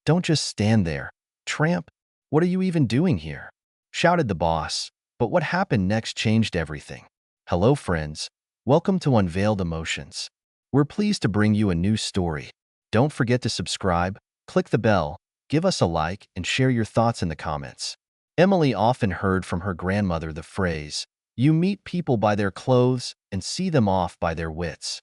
"Don't just stand there. Tramp, what are you even doing here?" shouted the boss. But what happened next changed everything. Hello, friends. Welcome to Unveiled Emotions. We're pleased to bring you a new story. Don't forget to subscribe, click the bell, give us a like, and share your thoughts in the comments. Emily often heard from her grandmother the phrase, "You meet people by their clothes and see them off by their wits."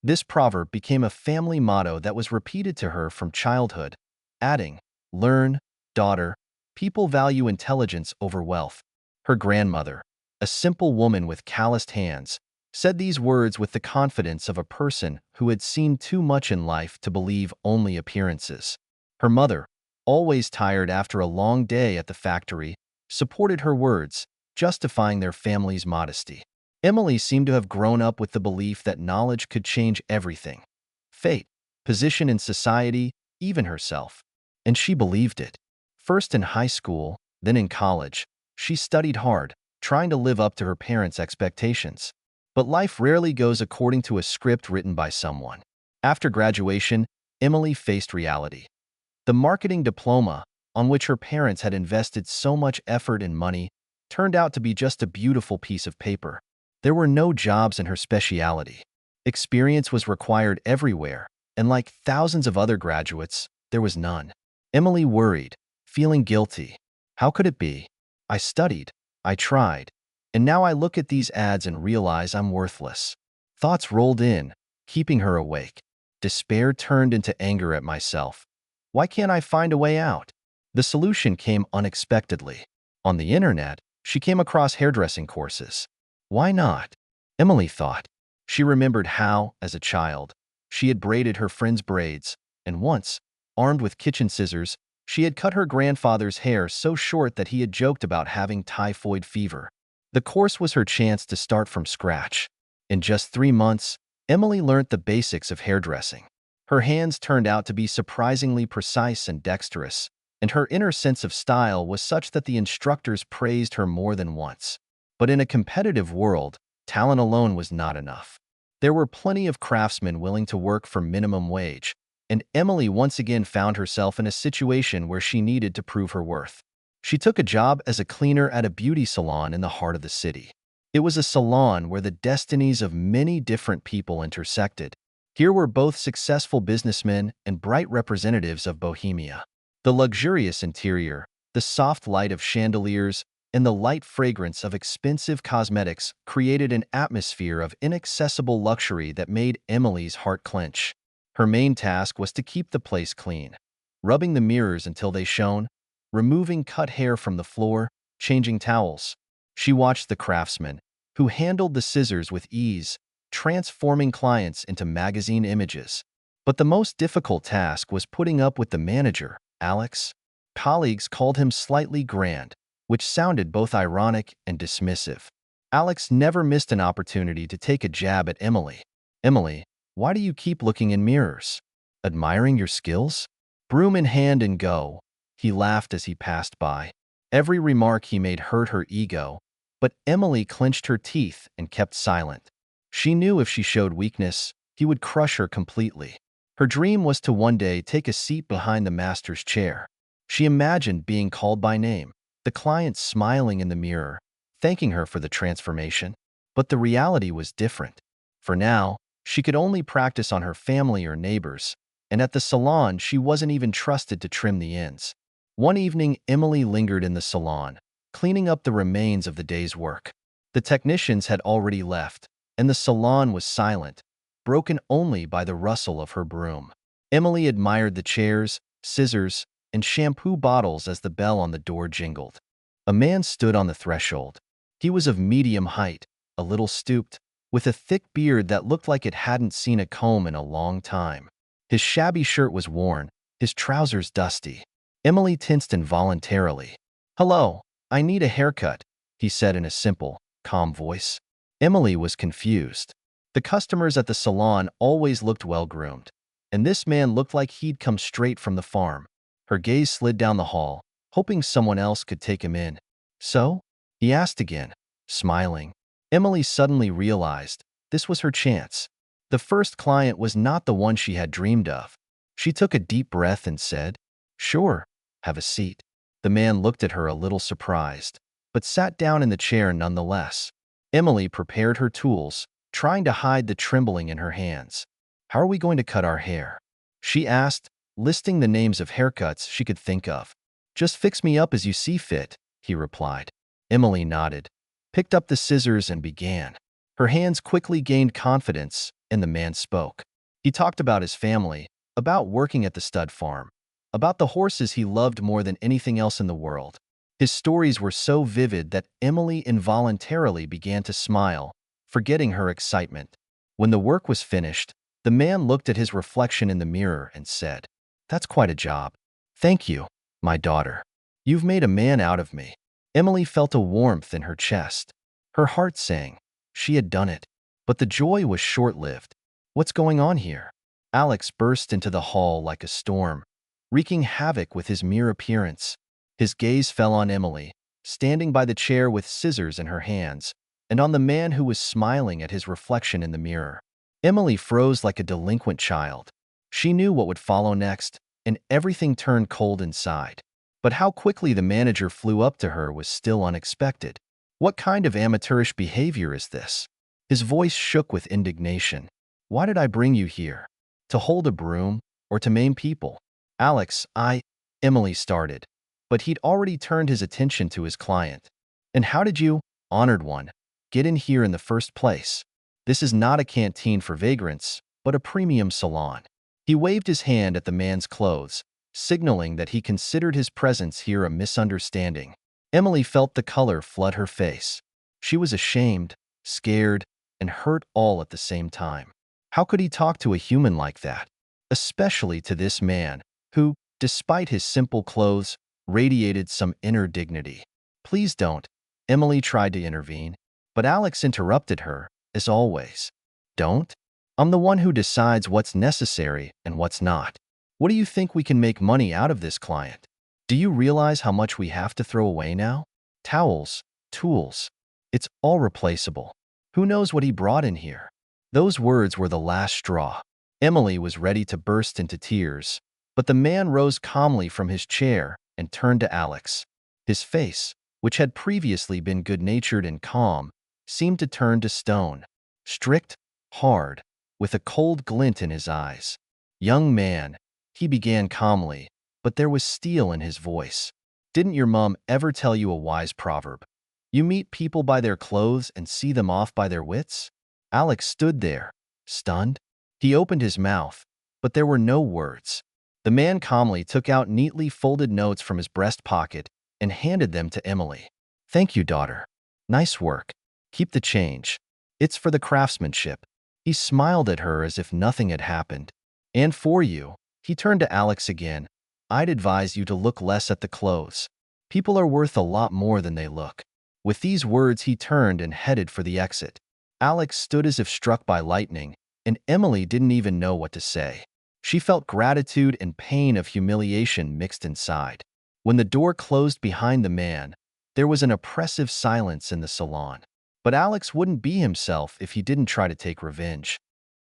This proverb became a family motto that was repeated to her from childhood, adding, "Learn, daughter, people value intelligence over wealth." Her grandmother, a simple woman with calloused hands, said these words with the confidence of a person who had seen too much in life to believe only appearances. Her mother, always tired after a long day at the factory, supported her words, justifying their family's modesty. Emily seemed to have grown up with the belief that knowledge could change everything: fate, position in society, even herself. And she believed it. First in high school, then in college, she studied hard, trying to live up to her parents' expectations. But life rarely goes according to a script written by someone. After graduation, Emily faced reality. The marketing diploma, on which her parents had invested so much effort and money, turned out to be just a beautiful piece of paper. There were no jobs in her specialty. Experience was required everywhere, and like thousands of other graduates, there was none. Emily worried, feeling guilty. How could it be? I studied, I tried, and now I look at these ads and realize I'm worthless. Thoughts rolled in, keeping her awake. Despair turned into anger at myself. Why can't I find a way out? The solution came unexpectedly. On the internet, she came across hairdressing courses. Why not? Emily thought. She remembered how, as a child, she had braided her friend's braids, and once, armed with kitchen scissors, she had cut her grandfather's hair so short that he had joked about having typhoid fever. The course was her chance to start from scratch. In just 3 months, Emily learned the basics of hairdressing. Her hands turned out to be surprisingly precise and dexterous, and her inner sense of style was such that the instructors praised her more than once. But in a competitive world, talent alone was not enough. There were plenty of craftsmen willing to work for minimum wage, and Emily once again found herself in a situation where she needed to prove her worth. She took a job as a cleaner at a beauty salon in the heart of the city. It was a salon where the destinies of many different people intersected. Here were both successful businessmen and bright representatives of Bohemia. The luxurious interior, the soft light of chandeliers, and the light fragrance of expensive cosmetics created an atmosphere of inaccessible luxury that made Emily's heart clench. Her main task was to keep the place clean, rubbing the mirrors until they shone, removing cut hair from the floor, changing towels. She watched the craftsmen, who handled the scissors with ease, transforming clients into magazine images. But the most difficult task was putting up with the manager, Alex. Colleagues called him slightly grand, which sounded both ironic and dismissive. Alex never missed an opportunity to take a jab at Emily. "Emily, why do you keep looking in mirrors? Admiring your skills? Broom in hand and go." He laughed as he passed by. Every remark he made hurt her ego, but Emily clenched her teeth and kept silent. She knew if she showed weakness, he would crush her completely. Her dream was to one day take a seat behind the master's chair. She imagined being called by name, the client smiling in the mirror, thanking her for the transformation. But the reality was different. For now, she could only practice on her family or neighbors, and at the salon she wasn't even trusted to trim the ends. One evening, Emily lingered in the salon, cleaning up the remains of the day's work. The technicians had already left, and the salon was silent, broken only by the rustle of her broom. Emily admired the chairs, scissors, and shampoo bottles as the bell on the door jingled. A man stood on the threshold. He was of medium height, a little stooped, with a thick beard that looked like it hadn't seen a comb in a long time. His shabby shirt was worn, his trousers dusty. Emily tensed involuntarily. "Hello, I need a haircut," he said in a simple, calm voice. Emily was confused. The customers at the salon always looked well-groomed, and this man looked like he'd come straight from the farm. Her gaze slid down the hall, hoping someone else could take him in. "So?" he asked again, smiling. Emily suddenly realized this was her chance. The first client was not the one she had dreamed of. She took a deep breath and said, Sure, have a seat. The man looked at her a little surprised, but sat down in the chair nonetheless. Emily prepared her tools, trying to hide the trembling in her hands. How are we going to cut our hair? She asked, listing the names of haircuts she could think of. Just fix me up as you see fit, he replied. Emily nodded, picked up the scissors and began. Her hands quickly gained confidence, and the man spoke. He talked about his family, about working at the stud farm, about the horses he loved more than anything else in the world. His stories were so vivid that Emily involuntarily began to smile, forgetting her excitement. When the work was finished, the man looked at his reflection in the mirror and said, "That's quite a job. Thank you, my daughter. You've made a man out of me." Emily felt a warmth in her chest. Her heart sang. She had done it. But the joy was short-lived. What's going on here? Alex burst into the hall like a storm, wreaking havoc with his mere appearance. His gaze fell on Emily, standing by the chair with scissors in her hands, and on the man who was smiling at his reflection in the mirror. Emily froze like a delinquent child. She knew what would follow next, and everything turned cold inside. But how quickly the manager flew up to her was still unexpected. What kind of amateurish behavior is this? His voice shook with indignation. Why did I bring you here? To hold a broom or to maim people? Alex, Emily started, but he'd already turned his attention to his client. And how did you, honored one, get in here in the first place? This is not a canteen for vagrants, but a premium salon. He waved his hand at the man's clothes, signaling that he considered his presence here a misunderstanding. Emily felt the color flood her face. She was ashamed, scared, and hurt all at the same time. How could he talk to a human like that? Especially to this man, who, despite his simple clothes, radiated some inner dignity. Please don't. Emily tried to intervene, but Alex interrupted her, as always. Don't? I'm the one who decides what's necessary and what's not. What do you think we can make money out of this client? Do you realize how much we have to throw away now? Towels, tools. It's all replaceable. Who knows what he brought in here? Those words were the last straw. Emily was ready to burst into tears, but the man rose calmly from his chair and turned to Alex. His face, which had previously been good-natured and calm, seemed to turn to stone, strict, hard, with a cold glint in his eyes. Young man, he began calmly, but there was steel in his voice. Didn't your mom ever tell you a wise proverb? You meet people by their clothes and see them off by their wits? Alex stood there, stunned. He opened his mouth, but there were no words. The man calmly took out neatly folded notes from his breast pocket and handed them to Emily. Thank you, daughter. Nice work. Keep the change. It's for the craftsmanship. He smiled at her as if nothing had happened. And for you, he turned to Alex again. I'd advise you to look less at the clothes. People are worth a lot more than they look. With these words, he turned and headed for the exit. Alex stood as if struck by lightning, and Emily didn't even know what to say. She felt gratitude and pain of humiliation mixed inside. When the door closed behind the man, there was an oppressive silence in the salon. But Alex wouldn't be himself if he didn't try to take revenge.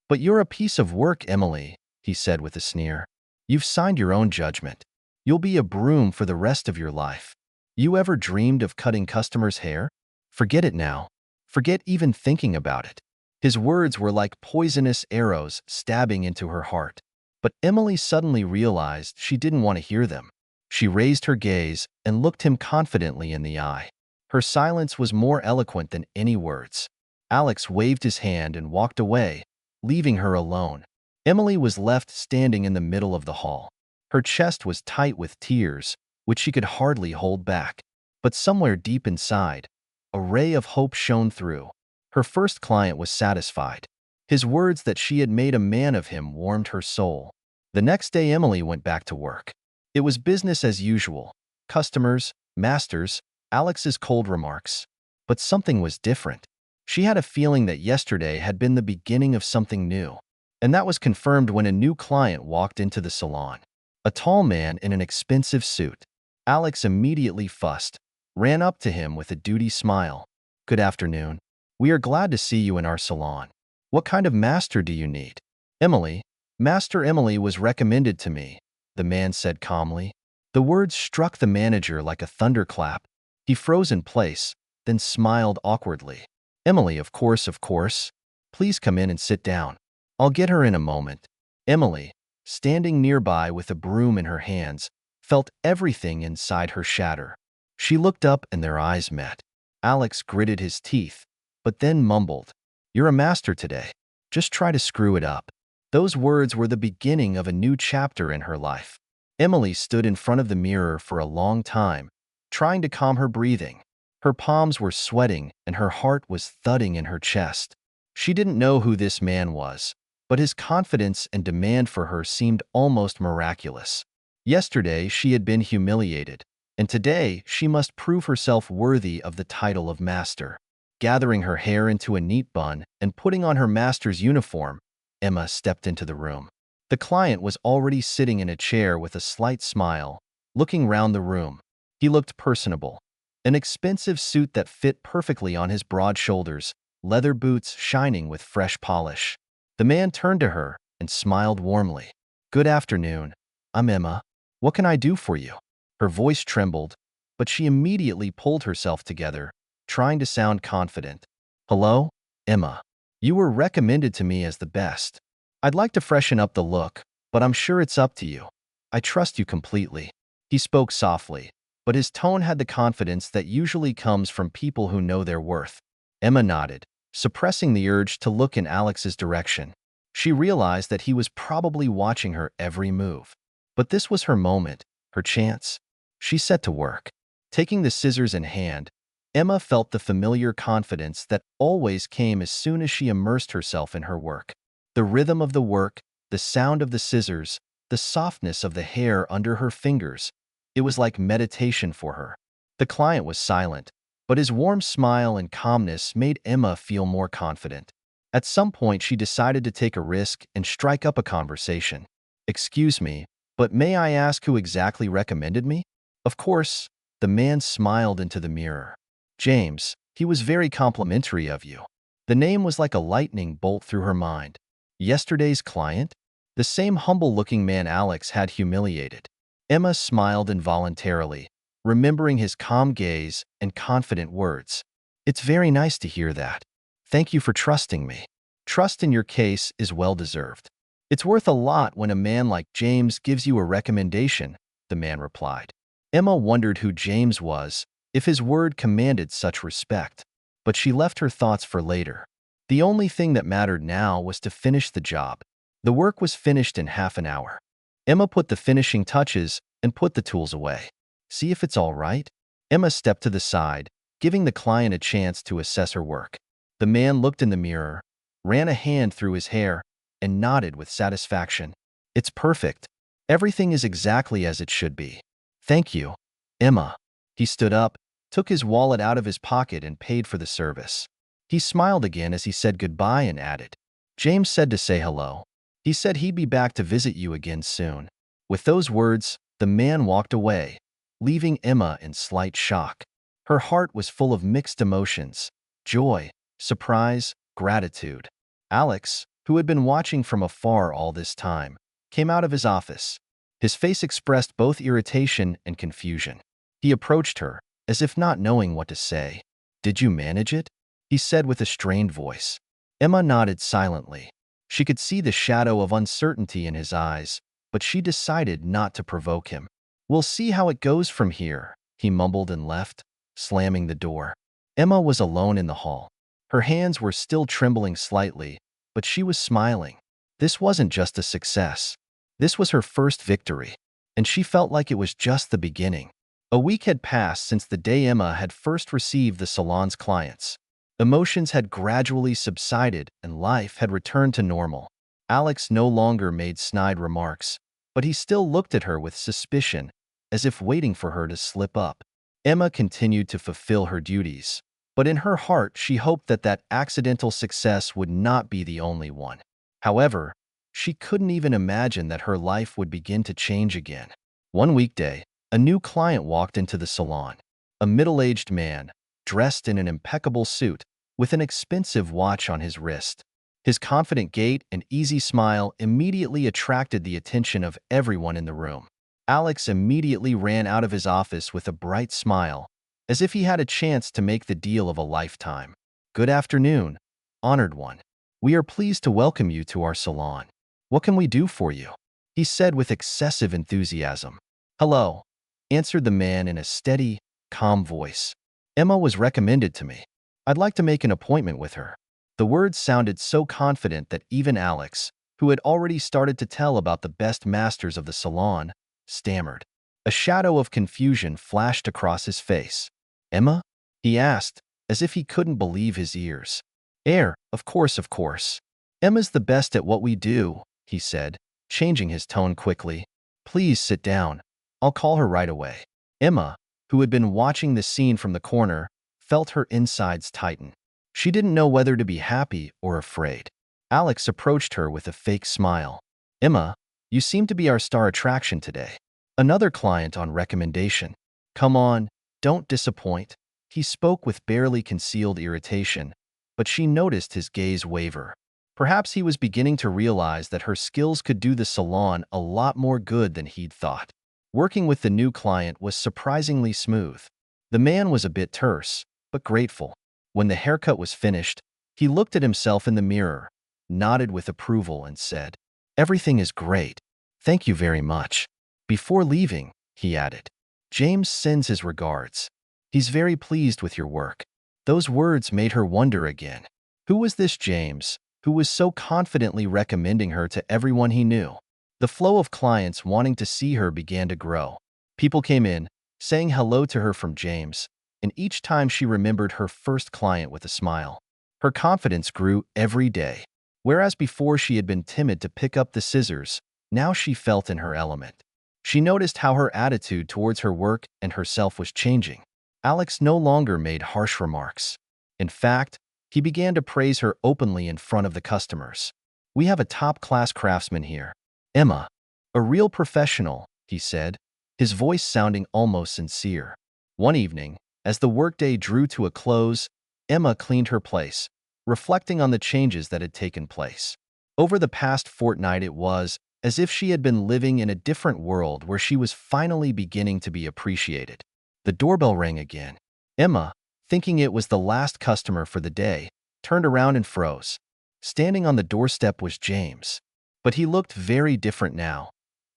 But you're a piece of work, Emily, he said with a sneer. You've signed your own judgment. You'll be a broom for the rest of your life. You ever dreamed of cutting customers' hair? Forget it now. Forget even thinking about it. His words were like poisonous arrows stabbing into her heart. But Emily suddenly realized she didn't want to hear them. She raised her gaze and looked him confidently in the eye. Her silence was more eloquent than any words. Alex waved his hand and walked away, leaving her alone. Emily was left standing in the middle of the hall. Her chest was tight with tears, which she could hardly hold back. But somewhere deep inside, a ray of hope shone through. Her first client was satisfied. His words that she had made a man of him warmed her soul. The next day, Emily went back to work. It was business as usual. Customers, masters, Alex's cold remarks. But something was different. She had a feeling that yesterday had been the beginning of something new. And that was confirmed when a new client walked into the salon. A tall man in an expensive suit. Alex immediately fussed, ran up to him with a duty smile. Good afternoon. We are glad to see you in our salon. What kind of master do you need? Emily. Master Emily was recommended to me. the man said calmly. The words struck the manager like a thunderclap. He froze in place, then smiled awkwardly. Emily, of course, of course. Please come in and sit down. I'll get her in a moment. Emily, standing nearby with a broom in her hands, felt everything inside her shatter. She looked up and their eyes met. Alex gritted his teeth, but then mumbled, "You're a master today. Just try to screw it up." Those words were the beginning of a new chapter in her life. Emily stood in front of the mirror for a long time, trying to calm her breathing. Her palms were sweating and her heart was thudding in her chest. She didn't know who this man was, but his confidence and demand for her seemed almost miraculous. Yesterday, she had been humiliated, and today she must prove herself worthy of the title of master. Gathering her hair into a neat bun and putting on her master's uniform, Emma stepped into the room. The client was already sitting in a chair with a slight smile, looking round the room. He looked personable. An expensive suit that fit perfectly on his broad shoulders, leather boots shining with fresh polish. The man turned to her and smiled warmly. "Good afternoon. I'm Emma. What can I do for you?" Her voice trembled, but she immediately pulled herself together, trying to sound confident. "Hello, Emma. You were recommended to me as the best. I'd like to freshen up the look, but I'm sure it's up to you. I trust you completely." He spoke softly, but his tone had the confidence that usually comes from people who know their worth. Emma nodded, suppressing the urge to look in Alex's direction. She realized that he was probably watching her every move. But this was her moment, her chance. She set to work. Taking the scissors in hand, Emma felt the familiar confidence that always came as soon as she immersed herself in her work. The rhythm of the work, the sound of the scissors, the softness of the hair under her fingers, it was like meditation for her. The client was silent, but his warm smile and calmness made Emma feel more confident. At some point, she decided to take a risk and strike up a conversation. "Excuse me, but may I ask who exactly recommended me?" "Of course." The man smiled into the mirror. "James. He was very complimentary of you." The name was like a lightning bolt through her mind. Yesterday's client? The same humble-looking man Alex had humiliated. Emma smiled involuntarily, remembering his calm gaze and confident words. "It's very nice to hear that. Thank you for trusting me." "Trust in your case is well-deserved. It's worth a lot when a man like James gives you a recommendation," the man replied. Emma wondered who James was, if his word commanded such respect. But she left her thoughts for later. The only thing that mattered now was to finish the job. The work was finished in half an hour. Emma put the finishing touches and put the tools away. "See if it's all right?" Emma stepped to the side, giving the client a chance to assess her work. The man looked in the mirror, ran a hand through his hair, and nodded with satisfaction. "It's perfect. Everything is exactly as it should be." "Thank you, Emma." He stood up, took his wallet out of his pocket and paid for the service. He smiled again as he said goodbye and added, "James said to say hello. He said he'd be back to visit you again soon." With those words, the man walked away, leaving Emma in slight shock. Her heart was full of mixed emotions: joy, surprise, gratitude. Alex, who had been watching from afar all this time, came out of his office. His face expressed both irritation and confusion. He approached her, as if not knowing what to say. "Did you manage it?" he said with a strained voice. Emma nodded silently. She could see the shadow of uncertainty in his eyes, but she decided not to provoke him. "We'll see how it goes from here," he mumbled and left, slamming the door. Emma was alone in the hall. Her hands were still trembling slightly, but she was smiling. This wasn't just a success. This was her first victory, and she felt like it was just the beginning. A week had passed since the day Emma had first received the salon's clients. Emotions had gradually subsided and life had returned to normal. Alex no longer made snide remarks, but he still looked at her with suspicion, as if waiting for her to slip up. Emma continued to fulfill her duties, but in her heart she hoped that that accidental success would not be the only one. However, she couldn't even imagine that her life would begin to change again. One weekday, a new client walked into the salon. A middle-aged man, dressed in an impeccable suit, with an expensive watch on his wrist. His confident gait and easy smile immediately attracted the attention of everyone in the room. Alex immediately ran out of his office with a bright smile, as if he had a chance to make the deal of a lifetime. Good afternoon, honored one. We are pleased to welcome you to our salon. What can we do for you? He said with excessive enthusiasm. Hello, answered the man in a steady, calm voice. Emma was recommended to me. I'd like to make an appointment with her. The words sounded so confident that even Alex, who had already started to tell about the best masters of the salon, stammered. A shadow of confusion flashed across his face. Emma? He asked, as if he couldn't believe his ears. Of course, of course. Emma's the best at what we do, he said, changing his tone quickly. Please sit down. I'll call her right away. Emma, who had been watching the scene from the corner, felt her insides tighten. She didn't know whether to be happy or afraid. Alex approached her with a fake smile. Emma, you seem to be our star attraction today. Another client on recommendation. Come on, don't disappoint. He spoke with barely concealed irritation, but she noticed his gaze waver. Perhaps he was beginning to realize that her skills could do the salon a lot more good than he'd thought. Working with the new client was surprisingly smooth. The man was a bit terse, but grateful. When the haircut was finished, he looked at himself in the mirror, nodded with approval, and said, Everything is great. Thank you very much. Before leaving, he added, James sends his regards. He's very pleased with your work. Those words made her wonder again. Who was this James, who was so confidently recommending her to everyone he knew? The flow of clients wanting to see her began to grow. People came in, saying hello to her from James, and each time she remembered her first client with a smile. Her confidence grew every day. Whereas before she had been timid to pick up the scissors, now she felt in her element. She noticed how her attitude towards her work and herself was changing. Alex no longer made harsh remarks. In fact, he began to praise her openly in front of the customers. We have a top-class craftsman here. Emma, a real professional, he said, his voice sounding almost sincere. One evening, as the workday drew to a close, Emma cleaned her place, reflecting on the changes that had taken place. Over the past fortnight, it was as if she had been living in a different world where she was finally beginning to be appreciated. The doorbell rang again. Emma, thinking it was the last customer for the day, turned around and froze. Standing on the doorstep was James. But he looked very different now.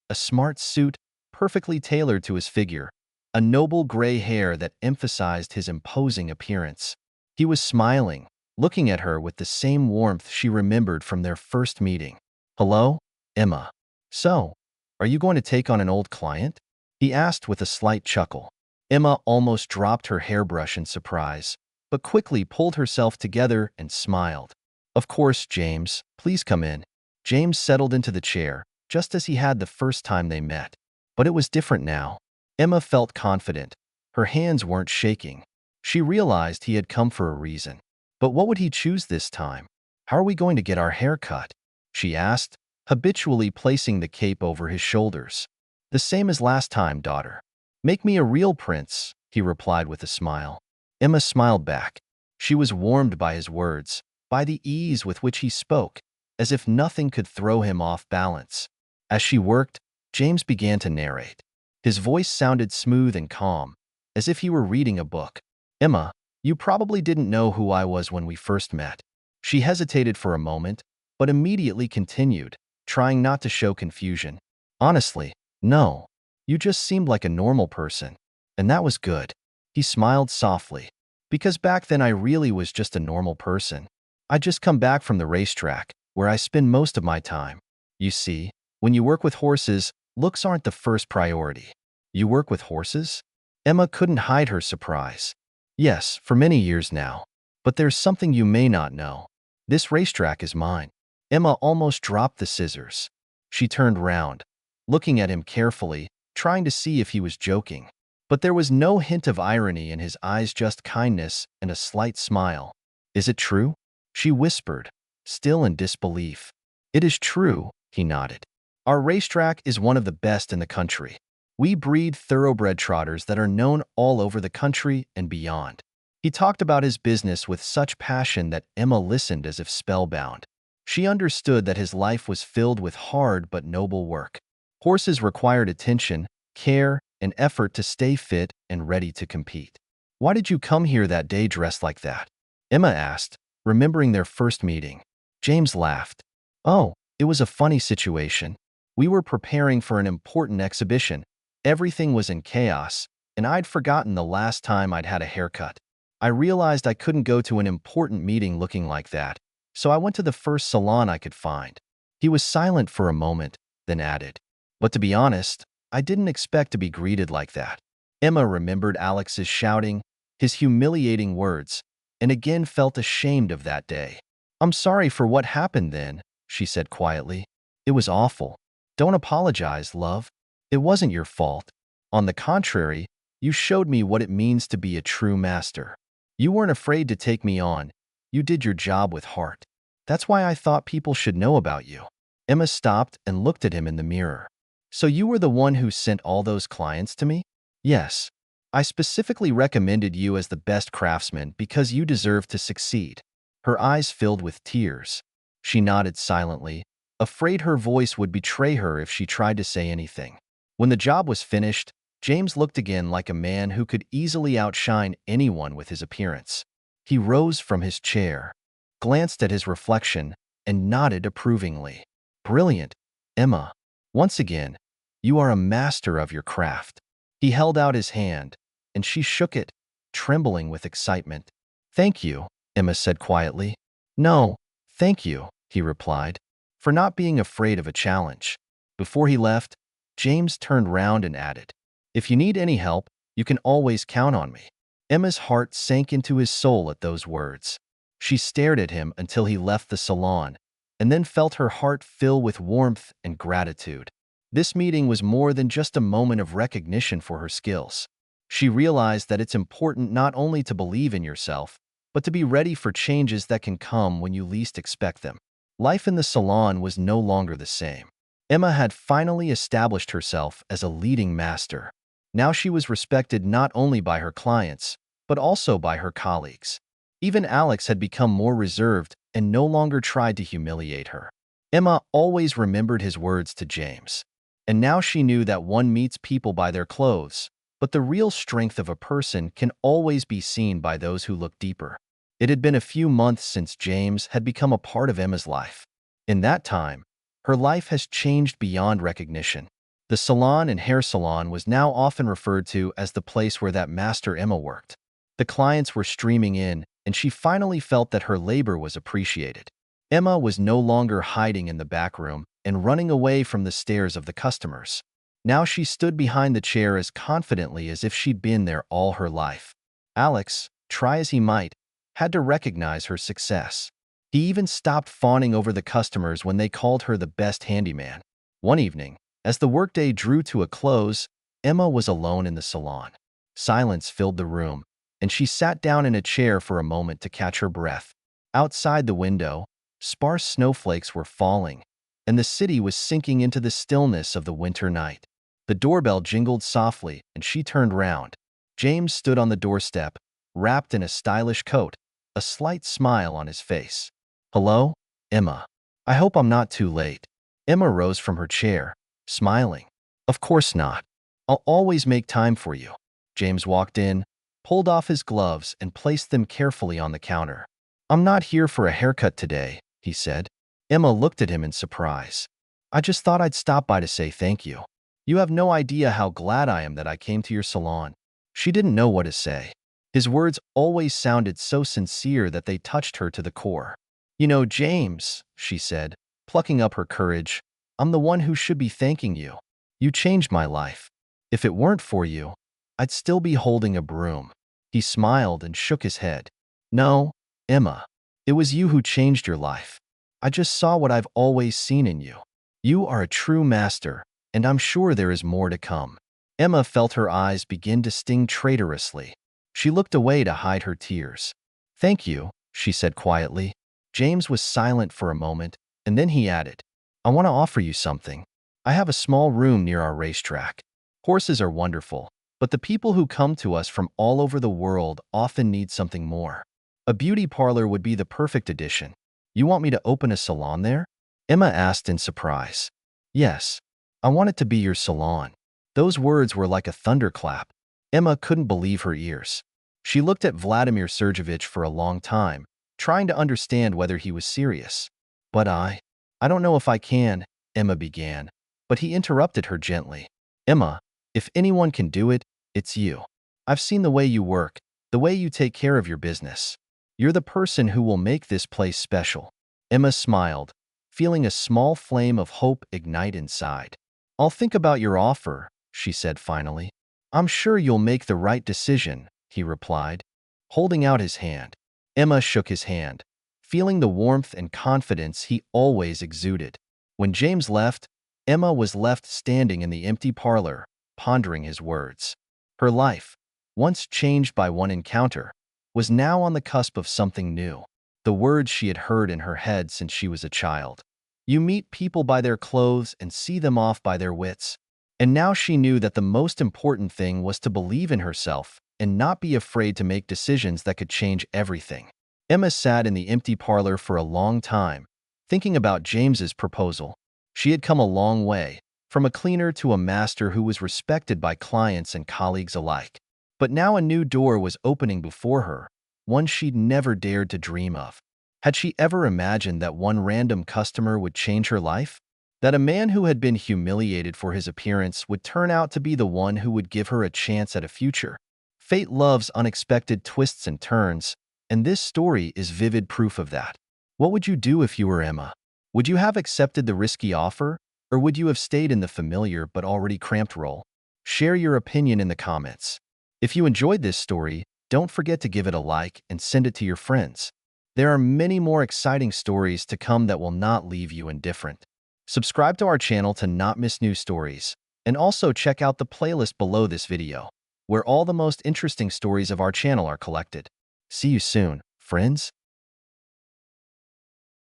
A smart suit, perfectly tailored to his figure, a noble gray hair that emphasized his imposing appearance. He was smiling, looking at her with the same warmth she remembered from their first meeting. Hello, Emma. So, are you going to take on an old client? He asked with a slight chuckle. Emma almost dropped her hairbrush in surprise, but quickly pulled herself together and smiled. Of course, James, please come in. James settled into the chair, just as he had the first time they met. But it was different now. Emma felt confident. Her hands weren't shaking. She realized he had come for a reason. But what would he choose this time? How are we going to get our hair cut? She asked, habitually placing the cape over his shoulders. The same as last time, daughter. Make me a real prince, he replied with a smile. Emma smiled back. She was warmed by his words, by the ease with which he spoke, as if nothing could throw him off balance. As she worked, James began to narrate. His voice sounded smooth and calm, as if he were reading a book. Emma, you probably didn't know who I was when we first met. She hesitated for a moment, but immediately continued, trying not to show confusion. Honestly, no. You just seemed like a normal person, and that was good. He smiled softly. Because back then I really was just a normal person. I'd just come back from the racetrack, where I spend most of my time. You see, when you work with horses, looks aren't the first priority. You work with horses? Emma couldn't hide her surprise. Yes, for many years now. But there's something you may not know. This racetrack is mine. Emma almost dropped the scissors. She turned round, looking at him carefully, trying to see if he was joking. But there was no hint of irony in his eyes, just kindness and a slight smile. Is it true? She whispered, still in disbelief. It is true, he nodded. Our racetrack is one of the best in the country. We breed thoroughbred trotters that are known all over the country and beyond. He talked about his business with such passion that Emma listened as if spellbound. She understood that his life was filled with hard but noble work. Horses required attention, care, and effort to stay fit and ready to compete. "Why did you come here that day dressed like that?" Emma asked, remembering their first meeting. James laughed. "Oh, it was a funny situation. We were preparing for an important exhibition. Everything was in chaos, and I'd forgotten the last time I'd had a haircut. I realized I couldn't go to an important meeting looking like that, so I went to the first salon I could find." He was silent for a moment, then added, "But to be honest, I didn't expect to be greeted like that." Emma remembered Alex's shouting, his humiliating words, and again felt ashamed of that day. "I'm sorry for what happened then," she said quietly. "It was awful. Don't apologize, love. It wasn't your fault. On the contrary, you showed me what it means to be a true master. You weren't afraid to take me on. You did your job with heart. That's why I thought people should know about you." Emma stopped and looked at him in the mirror. "So you were the one who sent all those clients to me?" "Yes. I specifically recommended you as the best craftsman because you deserve to succeed." Her eyes filled with tears. She nodded silently, afraid her voice would betray her if she tried to say anything. When the job was finished, James looked again like a man who could easily outshine anyone with his appearance. He rose from his chair, glanced at his reflection, and nodded approvingly. "Brilliant, Emma. Once again, you are a master of your craft." He held out his hand, and she shook it, trembling with excitement. "Thank you," Emma said quietly. "No, thank you," he replied, "for not being afraid of a challenge." Before he left, James turned round and added, "If you need any help, you can always count on me." Emma's heart sank into his soul at those words. She stared at him until he left the salon, and then felt her heart fill with warmth and gratitude. This meeting was more than just a moment of recognition for her skills. She realized that it's important not only to believe in yourself, but to be ready for changes that can come when you least expect them. Life in the salon was no longer the same. Emma had finally established herself as a leading master. Now she was respected not only by her clients, but also by her colleagues. Even Alex had become more reserved and no longer tried to humiliate her. Emma always remembered his words to James. And now she knew that one meets people by their clothes, but the real strength of a person can always be seen by those who look deeper. It had been a few months since James had become a part of Emma's life. In that time, her life has changed beyond recognition. The salon and hair salon was now often referred to as the place where that master Emma worked. The clients were streaming in, and she finally felt that her labor was appreciated. Emma was no longer hiding in the back room and running away from the stares of the customers. Now she stood behind the chair as confidently as if she'd been there all her life. Alex, try as he might, had to recognize her success. He even stopped fawning over the customers when they called her the best handyman. One evening, as the workday drew to a close, Emma was alone in the salon. Silence filled the room, and she sat down in a chair for a moment to catch her breath. Outside the window, sparse snowflakes were falling, and the city was sinking into the stillness of the winter night. The doorbell jingled softly, and she turned round. James stood on the doorstep, wrapped in a stylish coat, a slight smile on his face. "Hello, Emma. I hope I'm not too late." Emma rose from her chair, smiling. "Of course not. I'll always make time for you." James walked in, pulled off his gloves, and placed them carefully on the counter. "I'm not here for a haircut today," he said. Emma looked at him in surprise. "I just thought I'd stop by to say thank you. You have no idea how glad I am that I came to your salon." She didn't know what to say. His words always sounded so sincere that they touched her to the core. "You know, James," she said, plucking up her courage, "I'm the one who should be thanking you. You changed my life. If it weren't for you, I'd still be holding a broom." He smiled and shook his head. "No, Emma, it was you who changed your life. I just saw what I've always seen in you. You are a true master, and I'm sure there is more to come." Emma felt her eyes begin to sting traitorously. She looked away to hide her tears. "Thank you," she said quietly. James was silent for a moment, and then he added, "I want to offer you something. I have a small room near our racetrack. Horses are wonderful, but the people who come to us from all over the world often need something more. A beauty parlor would be the perfect addition. You want me to open a salon there? Emma asked in surprise. Yes, I want it to be your salon. Those words were like a thunderclap. Emma couldn't believe her ears. She looked at Vladimir Sergeyevich for a long time, trying to understand whether he was serious. But I don't know if I can, Emma began, but he interrupted her gently. Emma, if anyone can do it, it's you. I've seen the way you work, the way you take care of your business. You're the person who will make this place special. Emma smiled, feeling a small flame of hope ignite inside. I'll think about your offer, she said finally. I'm sure you'll make the right decision, he replied, holding out his hand. Emma shook his hand, feeling the warmth and confidence he always exuded. When James left, Emma was left standing in the empty parlor, pondering his words. Her life, once changed by one encounter, was now on the cusp of something new. The words she had heard in her head since she was a child. You meet people by their clothes and see them off by their wits. And now she knew that the most important thing was to believe in herself and not be afraid to make decisions that could change everything. Emma sat in the empty parlor for a long time, thinking about James's proposal. She had come a long way, from a cleaner to a master who was respected by clients and colleagues alike. But now a new door was opening before her, one she'd never dared to dream of. Had she ever imagined that one random customer would change her life? That a man who had been humiliated for his appearance would turn out to be the one who would give her a chance at a future? Fate loves unexpected twists and turns, and this story is vivid proof of that. What would you do if you were Emma? Would you have accepted the risky offer, or would you have stayed in the familiar but already cramped role? Share your opinion in the comments. If you enjoyed this story, don't forget to give it a like and send it to your friends. There are many more exciting stories to come that will not leave you indifferent. Subscribe to our channel to not miss new stories, and also check out the playlist below this video, where all the most interesting stories of our channel are collected. See you soon, friends.